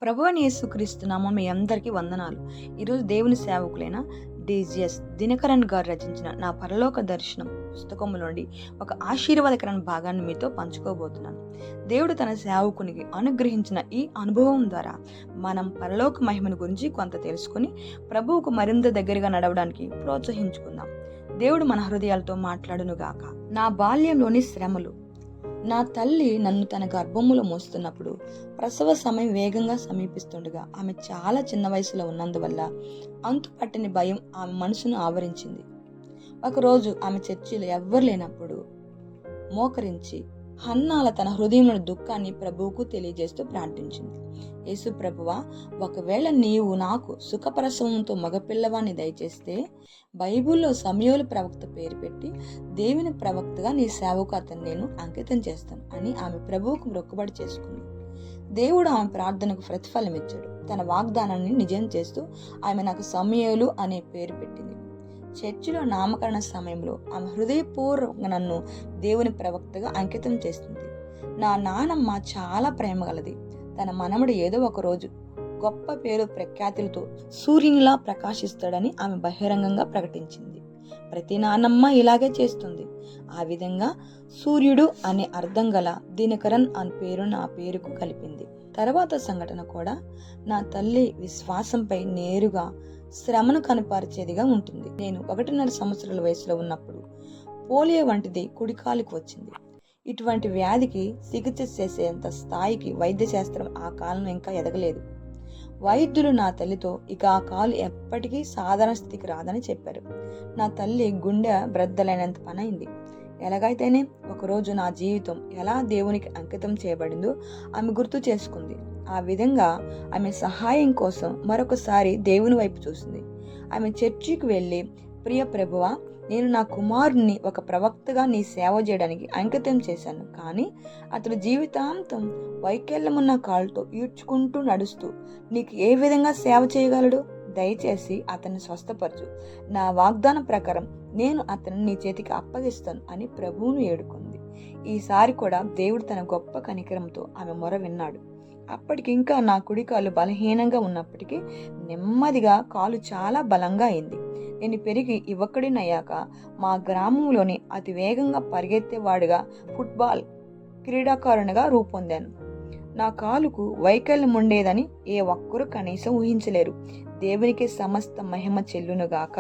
ప్రభువైన యేసుక్రీస్తు నామమున మీ అందరికీ వందనాలు. ఈరోజు దేవుని సేవకులైన డీజీఎస్ దినకరన్ గారు రచించిన నా పరలోక దర్శనం పుస్తకములోని ఒక ఆశీర్వాదకరమైన భాగాన్ని మీతో పంచుకోబోతున్నాను. దేవుడు తన సేవకునికి అనుగ్రహించిన ఈ అనుభవం ద్వారా మనం పరలోక మహిమను గురించి కొంత తెలుసుకుని ప్రభువుకు మరింత దగ్గరగా నడవడానికి ప్రోత్సహించుకుందాం. దేవుడు మన హృదయాలతో మాట్లాడునుగాక. నా బాల్యంలోని శ్రమలు. నా తల్లి నన్ను తన గర్భములో మోస్తున్నప్పుడు ప్రసవ సమయం వేగంగా సమీపిస్తుండగా ఆమె చాలా చిన్న వయసులో ఉన్నందువల్ల అంతుపట్టని భయం ఆమె మనసును ఆవరించింది. ఒకరోజు ఆమె చర్చిలో ఎవ్వరు లేనప్పుడు మోకరించి హన్నాల తన హృదయంలోని దుఃఖాన్ని ప్రభువుకు తెలియజేస్తూ ప్రార్థించింది. యేసు ప్రభువా, ఒకవేళ నీవు నాకు సుఖప్రసవంతో మగపిల్లవాన్ని దయచేస్తే బైబిల్లో సమయోలు ప్రవక్త పేరు పెట్టి దేవుని ప్రవక్తగా నీ సేవకు అతను నేను అంకితం చేస్తాను అని ఆమె ప్రభువుకు మొక్కుబడి చేసుకుంది. దేవుడు ఆమె ప్రార్థనకు ప్రతిఫలం ఇచ్చాడు. తన వాగ్దానాన్ని నిజం చేస్తూ ఆమె నాకు సమయోలు అనే పేరు పెట్టింది. చర్చిలో నామకరణ సమయంలో ఆమె హృదయపూర్వకంగా నన్ను దేవుని ప్రవక్తగా అంకితం చేస్తుంది. నా నానమ్మ చాలా ప్రేమగలది. తన మనముడు ఏదో ఒక రోజు గొప్ప పేరు ప్రఖ్యాతులతో సూర్యునిలా ప్రకాశిస్తాడని ఆమె బహిరంగంగా ప్రకటించింది. ప్రతి నానమ్మ ఇలాగే చేస్తుంది. ఆ విధంగా సూర్యుడు అనే అర్థం గల దినకరన్ అనే పేరు నా పేరుకు కలిపింది. తర్వాత సంఘటన కూడా నా తల్లి విశ్వాసంపై నేరుగా శ్రమను కనపరిచేదిగా ఉంటుంది. నేను 1.5 సంవత్సరాల వయసులో ఉన్నప్పుడు పోలియో వంటిది కుడికాలుకు వచ్చింది. ఇటువంటి వ్యాధికి చికిత్స చేసేంత స్థాయికి వైద్య శాస్త్రం ఆ కాలంలో ఇంకా ఎదగలేదు. వైద్యులు నా తల్లితో ఇక ఆ కాలు ఎప్పటికీ సాధారణ స్థితికి రాదని చెప్పారు. నా తల్లి గుండె బ్రద్దలైనంత పనైంది. ఎలాగైతేనే ఒకరోజు నా జీవితం ఎలా దేవునికి అంకితం చేయబడిందో ఆమె గుర్తు చేసుకుంది. ఆ విధంగా ఆమె సహాయం కోసం మరొకసారి దేవుని వైపు చూసింది. ఆమె చర్చికి వెళ్ళి, ప్రియ ప్రభువా, నేను నా కుమారుని ఒక ప్రవక్తగా నీ సేవ చేయడానికి అంకితం చేశాను. కానీ అతడు జీవితాంతం వైకల్యమున్న కాళ్ళతో ఈడ్చుకుంటూ నడుస్తూ నీకు ఏ విధంగా సేవ చేయగలడు? దయచేసి అతన్ని స్వస్థపరచు. నా వాగ్దానం ప్రకారం నేను అతన్ని నీ చేతికి అప్పగిస్తాను అని ప్రభువును ఏడుకుంది. ఈసారి కూడా దేవుడు తన గొప్ప కనికరంతో ఆమె మొర విన్నాడు. అప్పటికి ఇంకా నా కుడి కాలు బలహీనంగా ఉన్నప్పటికీ నెమ్మదిగా కాలు చాలా బలంగా అయింది. నేను పెరిగి యువకుడినయ్యాక మా గ్రామంలోని అతి వేగంగా పరిగెత్తేవాడుగా ఫుట్బాల్ క్రీడాకారునిగా రూపొందాను. నా కాలుకు వైకల్యం ఉండేదని ఏ ఒక్కరూ కనీసం ఊహించలేరు. దేవునికి సమస్త మహిమ చెల్లునుగాక.